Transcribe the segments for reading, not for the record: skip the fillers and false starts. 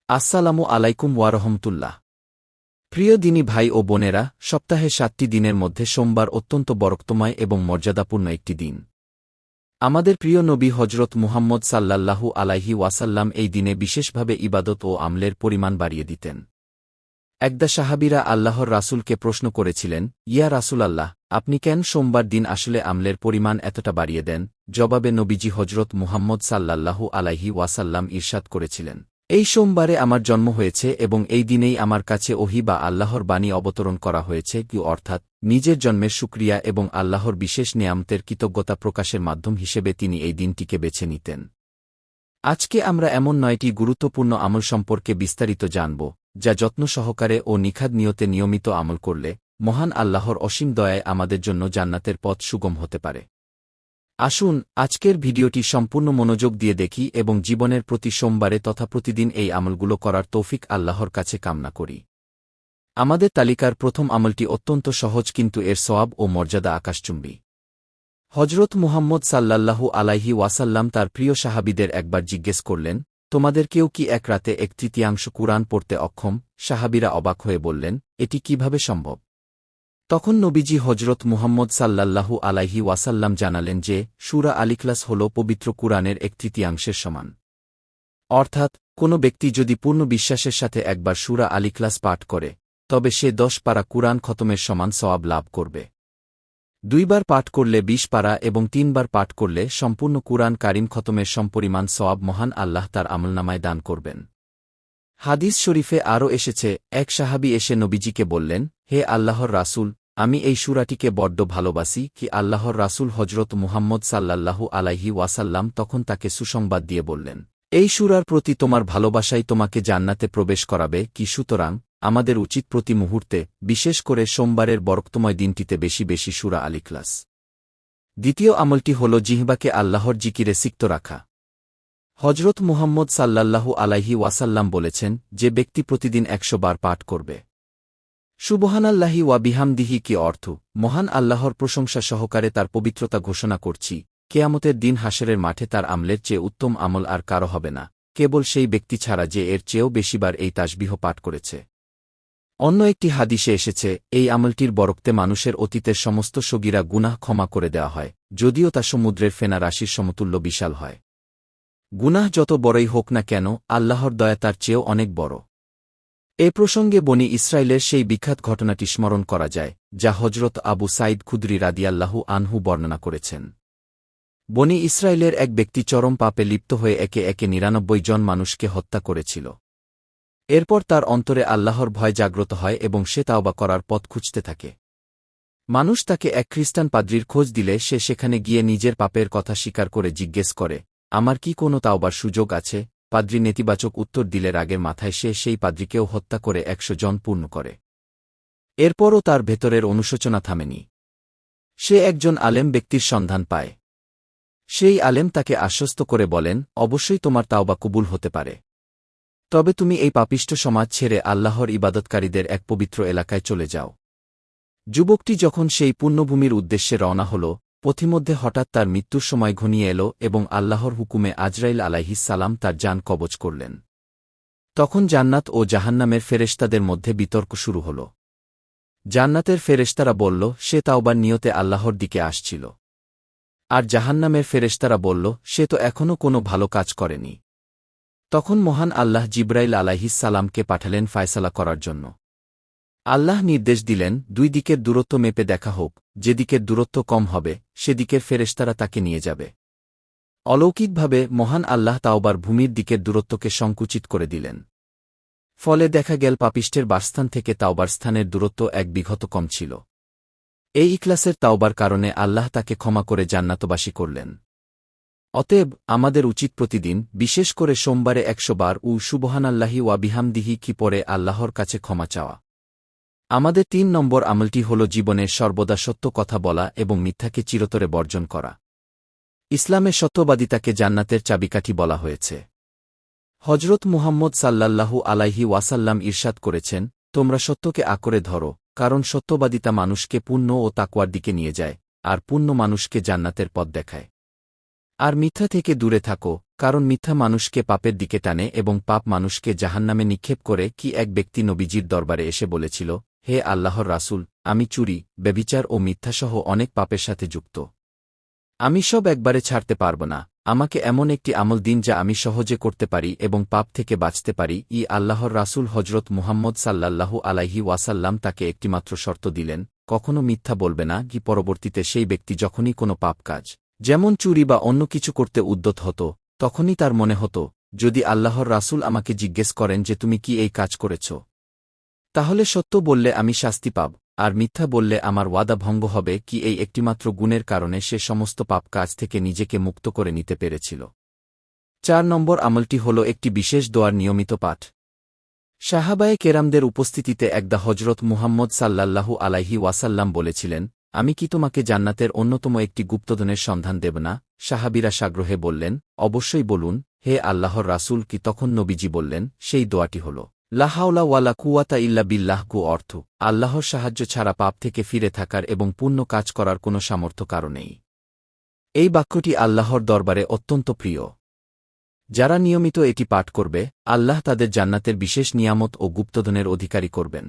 আসসালামু আলাইকুম ওয়ারহমতুল্লাহ। প্রিয় দিনী ভাই ও বোনেরা, সপ্তাহে 7টি দিনের মধ্যে সোমবার অত্যন্ত বরকতময় এবং মর্যাদাপূর্ণ একটি দিন। আমাদের প্রিয় নবী হজরত মুহাম্মদ সাল্লাল্লাহু আলাইহি ওয়াসাল্লাম এই দিনে বিশেষভাবে ইবাদত ও আমলের পরিমাণ বাড়িয়ে দিতেন। একদা সাহাবীরা আল্লাহর রাসূলকে প্রশ্ন করেছিলেন, ইয়া রাসূলাল্লাহ, আপনি কেন সোমবার দিন আসলে আমলের পরিমাণ এতটা বাড়িয়ে দেন? জবাবে নবীজি হজরত মুহাম্মদ সাল্লাল্লাহু আলাইহি ওয়াসাল্লাম ইরশাদ করেছিলেন, এই সোমবারে আমার জন্ম হয়েছে এবং এই দিনেই আমার কাছে ওহী বা আল্লাহর বাণী অবতরণ করা হয়েছে, কি অর্থাৎ নিজের জন্মের শুকরিয়া এবং আল্লাহর বিশেষ নেয়ামতের কৃতজ্ঞতা প্রকাশের মাধ্যম হিসেবে তিনি এই দিনটিকে বেছে নিতেন। আজকে আমরা এমন 9টি গুরুত্বপূর্ণ আমল সম্পর্কে বিস্তারিত জানব, যা যত্ন সহকারে ও নিখাদ নিয়তে নিয়মিত আমল করলে মহান আল্লাহর অসীম দয়ায় আমাদের জন্য জান্নাতের পথ সুগম হতে পারে। আসুন আজকের ভিডিওটি সম্পূর্ণ মনোযোগ দিয়ে দেখি এবং জীবনের প্রতি সোমবারে তথা প্রতিদিন এই আমলগুলো করার তৌফিক আল্লাহর কাছে কামনা করি। আমাদের তালিকার প্রথম আমলটি অত্যন্ত সহজ, কিন্তু এর সওয়াব ও মর্যাদা আকাশচুম্বী। হজরত মুহাম্মদ সাল্লাল্লাহু আলাইহি ওয়াসাল্লাম তার প্রিয় সাহাবীদের একবার জিজ্ঞেস করলেন, তোমাদের কেউ কি এক রাতে 1/3 কুরআন পড়তে অক্ষম? সাহাবীরা অবাক হয়ে বললেন, এটি কিভাবে সম্ভব? তখন নবীজি হজরত মুহাম্মদ সাল্লাল্লাহু আলাইহি ওয়াসাল্লাম জানালেন যে, সূরা আল ইখলাস হল পবিত্র কুরআনের 1/3 সমান। অর্থাৎ কোনো ব্যক্তি যদি পূর্ণ বিশ্বাসের সাথে একবার সূরা আল ইখলাস পাঠ করে, তবে সে 10 পারা কুরআন খতমের সমান সওয়াব লাভ করবে। 2 বার পাঠ করলে 20 পারা এবং 3 বার পাঠ করলে সম্পূর্ণ কুরআন কারীম খতমের সমপরিমাণ সওয়াব মহান আল্লাহ তার আমলনামায় দান করবেন। হাদিস শরীফে আরও এসেছে, এক সাহাবী এসে নবীজিকে বললেন, হে আল্লাহর রাসূল, আমি এই সূরাটিকে বড্ড ভালোবাসি। কি আল্লাহর রাসূল হজরত মুহাম্মদ সাল্লাল্লাহু আলাইহি ওয়াসাল্লাম তখন তাকে সুসংবাদ দিয়ে বললেন, এই সূরার প্রতি তোমার ভালোবাসাই তোমাকে জান্নাতে প্রবেশ করাবে। কি সুতরাং আমাদের উচিত প্রতি মুহূর্তে, বিশেষ করে সোমবারের বরকতময় দিনটিতে বেশি বেশি সূরা আল ইখলাস। দ্বিতীয় আমলটি হল জিহ্বাকে আল্লাহর জিকিরে সিক্ত রাখা। হজরত মুহাম্মদ সাল্লাল্লাহু আলাইহি ওয়াসাল্লাম বলেছেন, যে ব্যক্তি প্রতিদিন 100 বার পাঠ করবে সুবহানাল্লাহি ওয়া বিহামদিহি, কি অর্থ, মহান আল্লাহর প্রশংসা সহকারে তার পবিত্রতা ঘোষণা করছি, কেয়ামতের দিন হাশরের মাঠে তার আমলের চেয়ে উত্তম আমল আর কারো হবে না, কেবল সেই ব্যক্তি ছাড়া যে এর চেয়েও বেশিবার এই তাসবিহ পাঠ করেছে। অন্য একটি হাদিসে এসেছে, এই আমলটির বরকতে মানুষের অতীতের সমস্ত সগীরা গুনাহ ক্ষমা করে দেওয়া হয়, যদিও তা সমুদ্রের ফেনা রাশির সমতুল্য বিশাল হয়। গুনাহ যত বড়ই হোক না কেন, আল্লাহর দয়া তার চেয়েও অনেক বড়। এ প্রসঙ্গে বনী ইসরাইলের সেই বিখ্যাত ঘটনাটি স্মরণ করা যায়, যা হজরত আবু সাঈদ খুদরী রাদিয়াল্লাহু আনহু বর্ণনা করেছেন। বনী ইসরাইলের এক ব্যক্তি চরম পাপে লিপ্ত হয়ে একে একে 99 জন মানুষকে হত্যা করেছিল। এরপর তার অন্তরে আল্লাহর ভয় জাগ্রত হয় এবং সে তাওবা করার পথ খুঁজতে থাকে। মানুষ তাকে এক খ্রিস্টান পাদ্রীর খোঁজ দিলে সে সেখানে গিয়ে নিজের পাপের কথা স্বীকার করে জিজ্ঞেস করে, আমার কি কোনো তাওবার সুযোগ আছে? পাদ্রী নেতিবাচক উত্তর দিলে রাগের মাথায় সে সেই পাদ্রীকেও হত্যা করে 100 জন পূর্ণ করে। এরপরও তার ভেতরের অনুশোচনা থামেনি। সে একজন আলেম ব্যক্তির সন্ধান পায়। সেই আলেম তাকে আশ্বস্ত করে বলেন, অবশ্যই তোমার তাওবা কবুল হতে পারে, তবে তুমি এই পাপিষ্ঠ সমাজ ছেড়ে আল্লাহর ইবাদতকারীদের এক পবিত্র এলাকায় চলে যাও। যুবকটি যখন সেই পুণ্যভূমির উদ্দেশ্যে রওনা হল, পথিমধ্যে হঠাৎ তার মৃত্যুর সময় ঘনিয়ে এল এবং আল্লাহর হুকুমে আজরাইল আলাইহিস সালাম তার জান কবজ করলেন। তখন জান্নাত ও জাহান্নামের ফেরেশতাদের মধ্যে বিতর্ক শুরু হল। জান্নাতের ফেরেশতারা বলল, সে তাওবার নিয়তে আল্লাহর দিকে আসছিল। আর জাহান্নামের ফেরেশতারা বলল, সে তো এখনও কোনো ভালো কাজ করেনি। তখন মহান আল্লাহ জিবরাইল আলাইহিস সালামকে পাঠালেন ফায়সালা করার জন্য। আল্লাহ নির্দেশ দিলেন, 2 দিকের দূরত্ব মেপে দেখা হোক, যেদিকের দূরত্ব কম হবে সেদিকের ফেরেশতারা তাকে নিয়ে যাবে। অলৌকিকভাবে মহান আল্লাহ তাওবার ভূমির দিকের দূরত্বকে সংকুচিত করে দিলেন। ফলে দেখা গেল পাপিষ্ঠের বাসস্থান থেকে তাওবার স্থানের দূরত্ব 1 বিঘত কম ছিল। এই ইখলাসের তাওবার কারণে আল্লাহ তাকে ক্ষমা করে জান্নাতবাসী করলেন। অতএব আমাদের উচিত প্রতিদিন, বিশেষ করে সোমবারে 100 বার সুবহানাল্লাহি ওয়া বিহামদিহি কি পড়ে আল্লাহর কাছে ক্ষমা চাওয়া। আমাদের 3 নম্বর আমলটি হল জীবনের সর্বদা সত্য কথা বলা এবং মিথ্যাকে চিরতরে বর্জন করা। ইসলামে সত্যবাদিতাকে জান্নাতের চাবিকাঠি বলা হয়েছে। হজরত মুহাম্মদ সাল্লাল্লাহু আলাইহি ওয়াসাল্লাম ইরশাদ করেছেন, তোমরা সত্যকে আঁকড়ে ধরো, কারণ সত্যবাদিতা মানুষকে পুণ্য ও তাকওয়ার দিকে নিয়ে যায়, আর পুণ্য মানুষকে জান্নাতের পথ দেখায়। আর মিথ্যা থেকে দূরে থাকো, কারণ মিথ্যা মানুষকে পাপের দিকে টানে এবং পাপ মানুষকে জাহান্নামে নিক্ষেপ করে। কি এক ব্যক্তি নবীজির দরবারে এসে বলেছিল, হে আল্লাহর রাসূল, আমি চুরি, ব্যভিচার ও মিথ্যাসহ অনেক পাপের সাথে যুক্ত। আমি সব একবারে ছাড়তে পারব না। আমাকে এমন একটি আমল দিন যা আমি সহজে করতে পারি এবং পাপ থেকে বাঁচতে পারি। আল্লাহর রাসূল হজরত মুহাম্মদ সাল্লাল্লাহু আলাইহি ওয়াসাল্লাম তাকে একটিমাত্র শর্ত দিলেন, কখনো মিথ্যা বলবে না। পরবর্তীতে সেই ব্যক্তি যখনই কোনো পাপ কাজ, যেমন চুরি বা অন্য কিছু করতে উদ্যত হতো, তখনই তার মনে হতো, যদি আল্লাহর রাসূল আমাকে জিজ্ঞেস করেন যে তুমি কি এই কাজ করেছ, তাহলে সত্য বললে আমি শাস্তি পাব, আর মিথ্যা বললে আমার ওয়াদা ভঙ্গ হবে। এই একটিমাত্র গুণের কারণে সে সমস্ত পাপ কাজ থেকে নিজেকে মুক্ত করে নিতে পেরেছিল। ৪ নম্বর আমলটি হল একটি বিশেষ দোয়ার নিয়মিত পাঠ। সাহাবায়ে কেরামদের উপস্থিতিতে একদা হজরত মুহাম্মদ সাল্লাল্লাহু আলাইহি ওয়াসাল্লাম বলেছিলেন, আমি কি তোমাকে জান্নাতের অন্যতম একটি গুপ্তধনের সন্ধান দেব না? সাহাবীরা সাগ্রহে বললেন, অবশ্যই বলুন, হে আল্লাহর রাসূল। তখন নবীজি বললেন, সেই দোয়াটি হল লা হাওলা ওয়ালা কুওয়াতা ইল্লা বিল্লাহ। অর্থ, আল্লাহর সাহায্য ছাড়া পাপ থেকে ফিরে থাকার এবং পুণ্য কাজ করার কোনো সামর্থ্য কারো নেই। এই বাক্যটি আল্লাহর দরবারে অত্যন্ত প্রিয়। যারা নিয়মিত এটি পাঠ করবে, আল্লাহ তাদের জান্নাতের বিশেষ নিয়ামত ও গুপ্তধনের অধিকারী করবেন।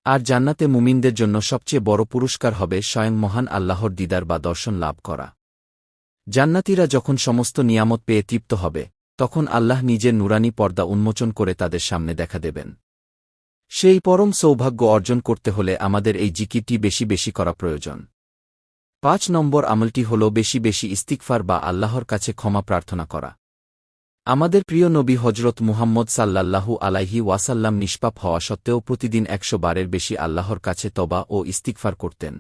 আর জান্নাতে মুমিনদের জন্য সবচেয়ে বড় পুরস্কার হবে স্বয়ং মহান আল্লাহর দিদার বা দর্শন লাভ করা। জান্নাতীরা যখন সমস্ত নিয়ামত পেয়ে তৃপ্ত হবে, তখন আল্লাহ নিজের নুরানি পর্দা উন্মোচন করে তাদের সামনে দেখা দেবেন। সেই পরম সৌভাগ্য অর্জন করতে হলে আমাদের এই জিকিরটি বেশি বেশি করা প্রয়োজন। ৫ নম্বর আমলটি হল বেশি বেশি ইস্তিগফার বা আল্লাহর কাছে ক্ষমা প্রার্থনা করা। আমাদের প্রিয় নবী হজরত মুহাম্মদ সাল্লাল্লাহু আলাইহি ওয়াসাল্লাম নিষ্পাপ হওয়া সত্ত্বেও প্রতিদিন ১০০ বারের বেশি আল্লাহর কাছে তওবা ও ইস্তিগফার করতেন।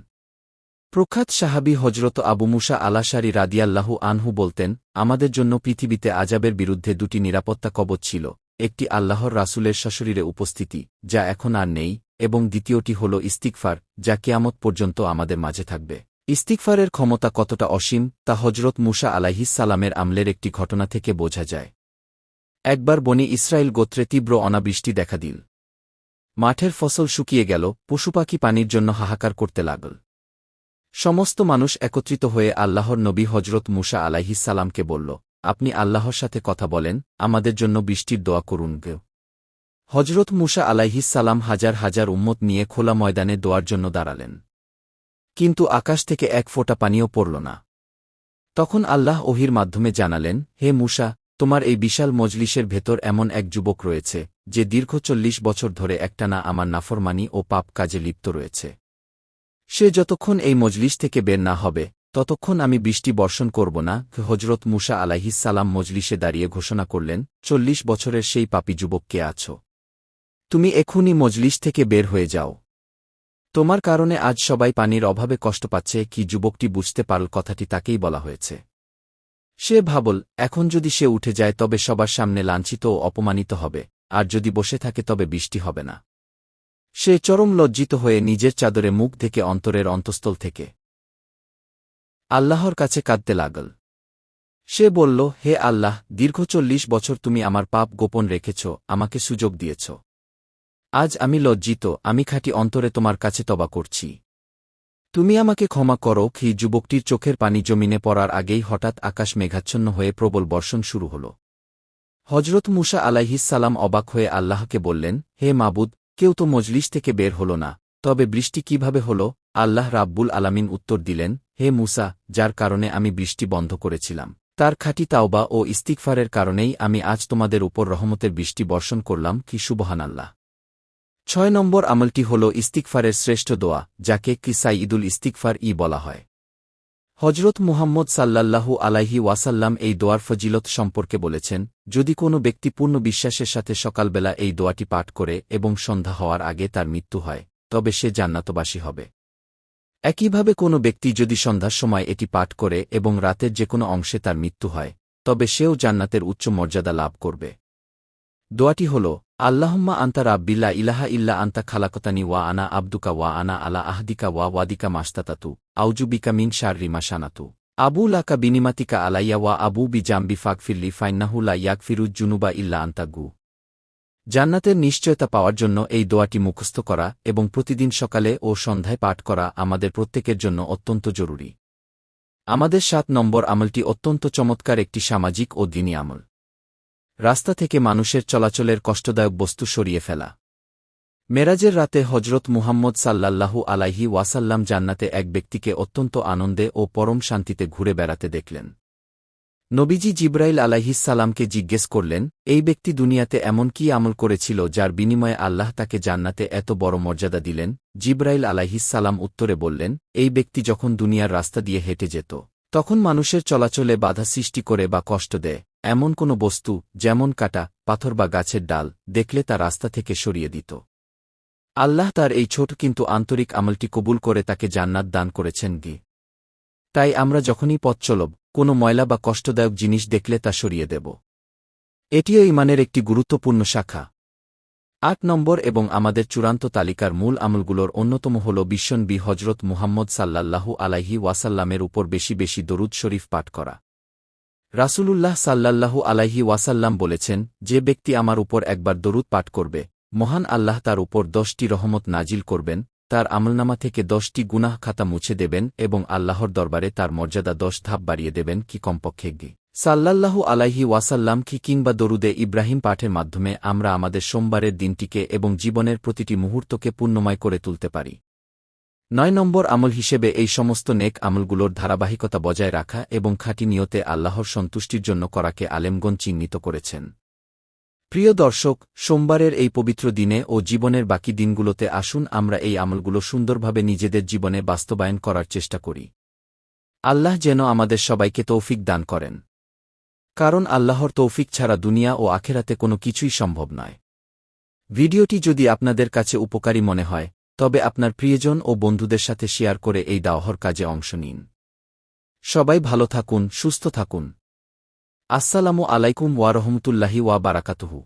প্রখ্যাত সাহাবী হজরত আবু মুসা আলাশারী রাদিয়াল্লাহু আনহু বলতেন, আমাদের জন্য পৃথিবীতে আযাবের বিরুদ্ধে ২টি নিরাপত্তা কবচ ছিল, একটি আল্লাহর রাসূলের সশরীরে উপস্থিতি, যা এখন আর নেই, এবং দ্বিতীয়টি হল ইস্তিগফার, যা কিয়ামত পর্যন্ত আমাদের মাঝে থাকবে। ইস্তিগফারের ক্ষমতা কতটা অসীম তা হজরত মুসা আলাইহিস সালামের আমলের একটি ঘটনা থেকে বোঝা যায়। একবার বনি ইসরায়েল গোত্রে তীব্র অনাবৃষ্টি দেখা দিল। মাঠের ফসল শুকিয়ে গেল, পশুপাখি পানির জন্য হাহাকার করতে লাগল। সমস্ত মানুষ একত্রিত হয়ে আল্লাহর নবী হজরত মুসা আলাইহিস সালামকে বলল, আপনি আল্লাহর সাথে কথা বলেন, আমাদের জন্য বৃষ্টির দোয়া করুন। হজরত মুসা আলাইহিস সালাম হাজার হাজার উম্মত নিয়ে খোলা ময়দানে দোয়ার জন্য দাঁড়ালেন। কিন্তু আকাশ থেকে এক ফোঁটা পানিও পড়ল না। তখন আল্লাহ ওহির মাধ্যমে জানালেন, হে মুসা, তোমার এই বিশাল মজলিসের ভেতর এমন এক যুবক রয়েছে, যে দীর্ঘ ৪০ বছর ধরে একটানা আমার নাফরমানি ও পাপ কাজে লিপ্ত রয়েছে। সে যতক্ষণ এই মজলিস থেকে বের না হবে, ততক্ষণ আমি বৃষ্টি বর্ষণ করব না। হজরত মুসা আলাইহিস সালাম মজলিসে দাঁড়িয়ে ঘোষণা করলেন, ৪০ বছরের সেই পাপী যুবক কে আছো? তুমি এখুনি মজলিস থেকে বের হয়ে যাও। তোমার কারণে আজ সবাই পানির অভাবে কষ্ট পাচ্ছে। যুবকটি বুঝতে পারল কথাটি তাকেই বলা হয়েছে। সে ভাবল, এখন যদি সে উঠে যায় তবে সবার সামনে লাঞ্ছিত ও অপমানিত হবে, আর যদি বসে থাকে তবে বৃষ্টি হবে না। সে চরম লজ্জিত হয়ে নিজের চাদরে মুখ ঢেকে অন্তরের অন্তঃস্থল থেকে আল্লাহর কাছে কাঁদতে লাগল। সে বলল, হে আল্লাহ, দীর্ঘ ৪০ বছর তুমি আমার পাপ গোপন রেখেছ, আমাকে সুযোগ দিয়েছ। আজ আমি লজ্জিত, আমি খাঁটি অন্তরে তোমার কাছে তওবা করছি। তুমি আমাকে ক্ষমা করো। যুবকটির চোখের পানি জমিনে পড়ার আগেই হঠাৎ আকাশ মেঘাচ্ছন্ন হয়ে প্রবল বর্ষণ শুরু হল। হজরত মুসা আলাইহিস সালাম অবাক হয়ে আল্লাহকে বললেন, হে মাবুদ, কেউ তো মজলিস থেকে বের হল না, তবে বৃষ্টি কিভাবে হল? আল্লাহ রাব্বুল আলামিন উত্তর দিলেন, হে মুসা, যার কারণে আমি বৃষ্টি বন্ধ করেছিলাম, তার খাঁটি তাওবা ও ইস্তিগফারের কারণেই আমি আজ তোমাদের উপর রহমতের বৃষ্টি বর্ষণ করলাম। সুবহানাল্লাহ। ৬ নম্বর আমলটি হল ইস্তিগফারের শ্রেষ্ঠ দোয়া, যাকে সাইয়্যিদুল ইস্তিগফার বলা হয়। হজরত মুহাম্মদ সাল্লাল্লাহু আলাইহি ওয়াসাল্লাম এই দোয়ার ফজিলত সম্পর্কে বলেছেন, যদি কোনো ব্যক্তি পূর্ণ বিশ্বাসের সাথে সকালবেলা এই দোয়াটি পাঠ করে এবং সন্ধ্যা হওয়ার আগে তার মৃত্যু হয়, তবে সে জান্নাতবাসী হবে। একইভাবে কোনো ব্যক্তি যদি সন্ধ্যার সময় এটি পাঠ করে এবং রাতের যে কোনো অংশে তার মৃত্যু হয়, তবে সেও জান্নাতের উচ্চ মর্যাদা লাভ করবে। দোয়াটি হল, আল্লাহুম্মা আনতা রাব্বি লা ইলাহা ইল্লা আনতা খালাকতানি ওয়া আনা আবদুকা ওয়া আনা আলা আহদিকা ওয়া ওয়াদিকা মাশতাতাতু আউযু বিকা মিন শাররি মা শানাতু আবু লাকা বিনিমাতিকা আলাইয়া ওয়া আবু বিজামবি ফাগফিরলি ফাইন্নাহু লা ইয়াগফিরুয জুনুবা ইল্লা আনতা। জান্নাতের নিশ্চয়তা পাওয়ার জন্য এই দোয়াটি মুখস্থ করা এবং প্রতিদিন সকালে ও সন্ধ্যায় পাঠ করা আমাদের প্রত্যেকের জন্য অত্যন্ত জরুরি। আমাদের 7 নম্বর আমলটি অত্যন্ত চমৎকার একটি সামাজিক ও দ্বীনি আমল। রাস্তা থেকে মানুষের চলাচলের কষ্টদায়ক বস্তু সরিয়ে ফেলা। মেরাজের রাতে হজরত মুহাম্মদ সাল্লাল্লাহু আলাইহি ওয়াসাল্লাম জান্নাতে এক ব্যক্তিকে অত্যন্ত আনন্দে ও পরম শান্তিতে ঘুরে বেড়াতে দেখলেন। নবীজি জিব্রাইল আলাইহিসসালামকে জিজ্ঞেস করলেন, এই ব্যক্তি দুনিয়াতে এমন কি আমল করেছিল যার বিনিময়ে আল্লাহ তাকে জান্নাতে এত বড় মর্যাদা দিলেন? জিব্রাইল আলাইহিসসালাম উত্তরে বললেন, এই ব্যক্তি যখন দুনিয়ার রাস্তা দিয়ে হেঁটে যেত, তখন মানুষের চলাচলে বাধা সৃষ্টি করে বা কষ্ট দেয় এমন কোনো বস্তু, যেমন কাটা, পাথর বা গাছের ডাল, দেখলে তা রাস্তা থেকে সরিয়ে দিত। আল্লাহ তার এই ছোট কিন্তু আন্তরিক আমলটি কবুল করে তাকে জান্নাত দান করেছেন। তাই আমরা যখনই পথ চলব, কোনো ময়লা বা কষ্টদায়ক জিনিস দেখলে তা সরিয়ে দেব। এটিও ঈমানের একটি গুরুত্বপূর্ণ শাখা। 8 নম্বর এবং আমাদের চূড়ান্ত তালিকার মূল আমলগুলোর অন্যতম হল বিশ্বনবী হজরত মুহাম্মদ সাল্লাল্লাহু আলাইহি ওয়াসাল্লামের উপর বেশি বেশি দরুদ শরীফ পাঠ করা। রাসূলুল্লাহ সাল্লাল্লাহু আলাইহি ওয়াসাল্লাম বলেছেন, যে ব্যক্তি আমার উপর একবার দরুদ পাঠ করবে, মহান আল্লাহ তার উপর 10টি রহমত নাজিল করবেন, তার আমলনামা থেকে 10টি গুনাহ খাতা মুছে দেবেন এবং আল্লাহর দরবারে তার মর্যাদা 10 ধাপ বাড়িয়ে দেবেন। কি কমপক্ষে সাল্লাল্লাহু আলাইহি ওয়াসাল্লাম কি কিংবা দরুদে ইব্রাহিম পাঠের মাধ্যমে আমরা আমাদের সোমবারের দিনটিকে এবং জীবনের প্রতিটি মুহূর্তকে পুণ্যময় করে তুলতে পারি। 9 নম্বর আমল হিসেবে এই সমস্ত নেক আমলগুলোর ধারাবাহিকতা বজায় রাখা এবং খাঁটি নিয়তে আল্লাহর সন্তুষ্টির জন্য করাকে আলেমগণ চিহ্নিত করেছেন। প্রিয় দর্শক, সোমবারের এই পবিত্র দিনে ও জীবনের বাকি দিনগুলোতে আসুন আমরা এই আমলগুলো সুন্দরভাবে নিজেদের জীবনে বাস্তবায়ন করার চেষ্টা করি। আল্লাহ যেন আমাদের সবাইকে তৌফিক দান করেন, কারণ আল্লাহর তৌফিক ছাড়া দুনিয়া ও আখেরাতে কোনো কিছুই সম্ভব নয়। ভিডিওটি যদি আপনাদের কাছে উপকারী মনে হয়, তবে আপনার প্রিয়জন ও বন্ধুদের সাথে শেয়ার করে এই দাওয়ার কাজে অংশ নিন। সবাই ভালো থাকুন, সুস্থ থাকুন। আসসালামু আলাইকুম ওয়া রাহমাতুল্লাহি ওয়া বারাকাতুহু।